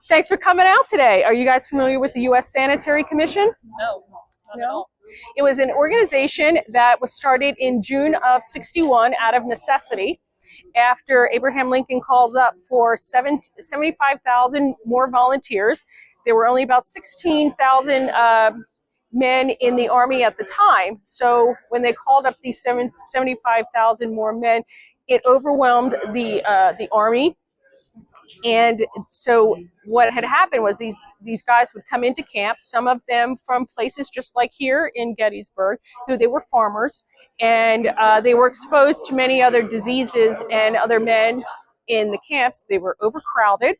Thanks for coming out today. Are you guys familiar with the U.S. Sanitary Commission? No, not at all. It was an organization that was started in June of '61 out of necessity after Abraham Lincoln calls up for 75,000 more volunteers. There were only about 16,000 men in the Army at the time. So when they called up these 75,000 more men, it overwhelmed the Army. And so what had happened was these guys would come into camp, some of them from places just like here in Gettysburg, who they were farmers, and they were exposed to many other diseases and other men in the camps. They were overcrowded,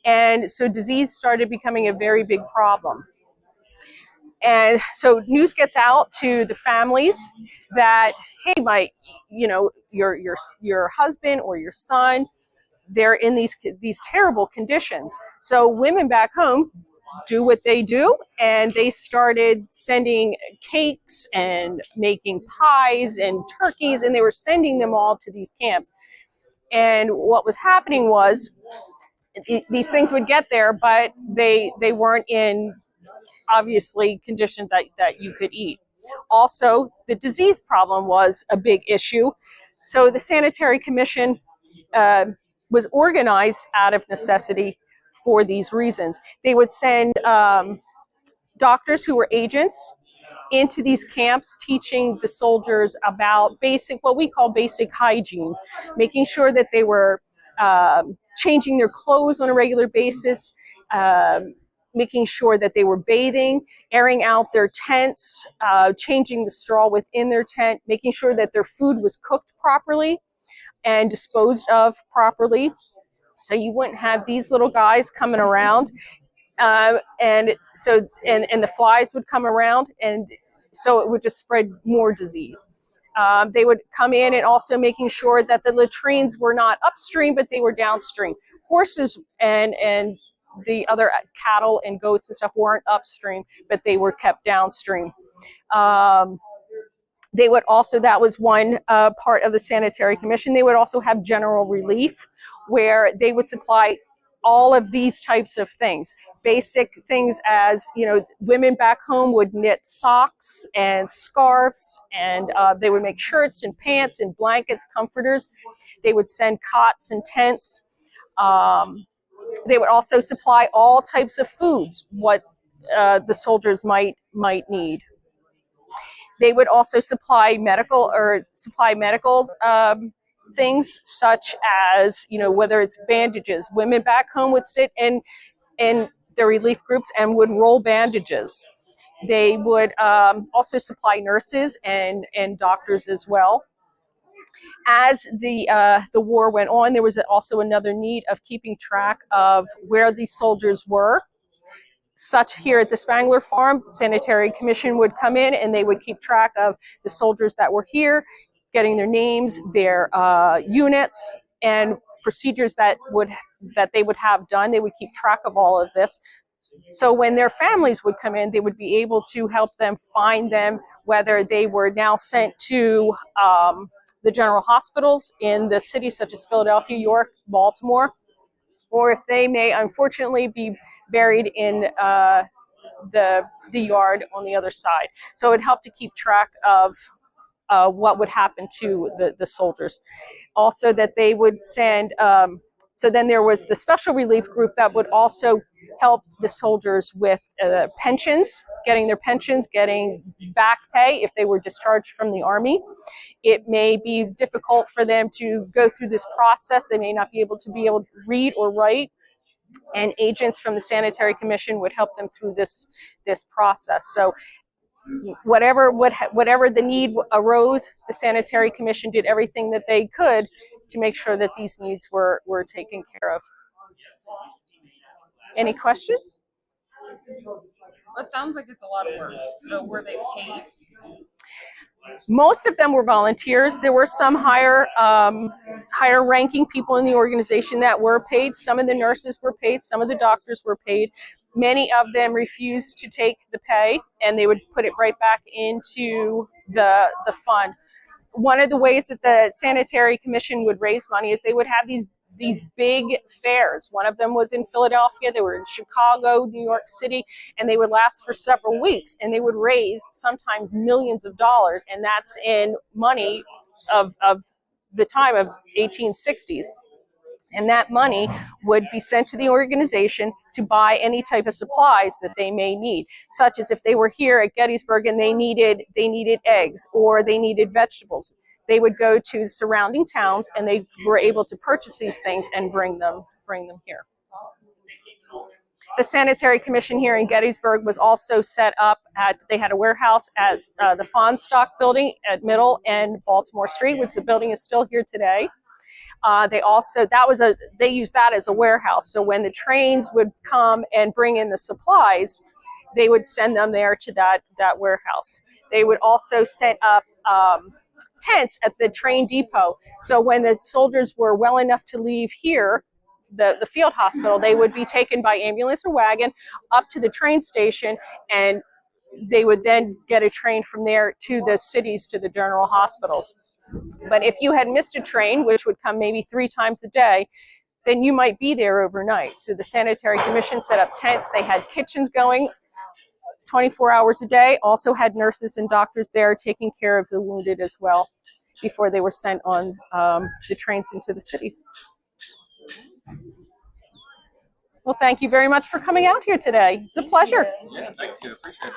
and so disease started becoming a very big problem. And so news gets out to the families that, hey, your husband or your son, they're in these terrible conditions. So women back home do what they do, and they started sending cakes and making pies and turkeys, and they were sending them all to these camps. And what was happening was these things would get there, but they weren't in obviously conditions that you could eat. Also, the disease problem was a big issue. So the Sanitary Commission was organized out of necessity for these reasons. They would send doctors who were agents into these camps, teaching the soldiers about what we call basic hygiene, making sure that they were changing their clothes on a regular basis, making sure that they were bathing, airing out their tents, changing the straw within their tent, making sure that their food was cooked properly and disposed of properly, so you wouldn't have these little guys coming around, and the flies would come around, and so it would just spread more disease. They would come in and also making sure that the latrines were not upstream, but they were downstream. Horses and the other cattle and goats and stuff weren't upstream, but they were kept downstream. They would also, that was one part of the Sanitary Commission, they would also have general relief, where they would supply all of these types of things. Basic things as, women back home would knit socks and scarves, and they would make shirts and pants and blankets, comforters. They would send cots and tents. They would also supply all types of foods, what the soldiers might need. They would also supply medical things, such as, whether it's bandages. Women back home would sit in their relief groups and would roll bandages. They would also supply nurses and doctors as well. As the war went on, there was also another need of keeping track of where these soldiers were. Such here at the Spangler Farm, Sanitary Commission would come in and they would keep track of the soldiers that were here, getting their names, their units, and procedures that they would have done. They would keep track of all of this. So when their families would come in, they would be able to help them find them, whether they were now sent to the general hospitals in the cities such as Philadelphia, York, Baltimore, or if they may unfortunately be buried in the yard on the other side. So it helped to keep track of what would happen to the soldiers. Also that they would send, so then there was the special relief group that would also help the soldiers with pensions, getting their pensions, getting back pay if they were discharged from the Army. It may be difficult for them to go through this process. They may not be able to read or write, and agents from the Sanitary Commission would help them through this process. So whatever the need arose, the Sanitary Commission did everything that they could to make sure that these needs were taken care of. Any questions? Well, it sounds like it's a lot of work. So were they paid? Most of them were volunteers. There were some higher ranking people in the organization that were paid. Some of the nurses were paid. Some of the doctors were paid. Many of them refused to take the pay, and they would put it right back into the fund. One of the ways that the Sanitary Commission would raise money is they would have these these big fairs. One of them was in Philadelphia, they were in Chicago, New York City, and they would last for several weeks, and they would raise sometimes millions of dollars, and that's in money of the time of 1860s. And that money would be sent to the organization to buy any type of supplies that they may need, such as if they were here at Gettysburg and they needed eggs or they needed vegetables. They would go to surrounding towns and they were able to purchase these things and bring them here. The Sanitary Commission here in Gettysburg was also set up they had a warehouse at the Fondstock building at Middle and Baltimore Street, which the building is still here today. They used that as a warehouse. So when the trains would come and bring in the supplies, they would send them there to that warehouse. They would also set up tents at the train depot. So when the soldiers were well enough to leave here, the field hospital, they would be taken by ambulance or wagon up to the train station, and they would then get a train from there to the cities, to the general hospitals. But if you had missed a train, which would come maybe 3 times a day, then you might be there overnight. So the Sanitary Commission set up tents. They had kitchens going 24 hours a day, also had nurses and doctors there taking care of the wounded as well before they were sent on the trains into the cities. Well, thank you very much for coming out here today. It's a pleasure. Yeah, thank you. Appreciate it.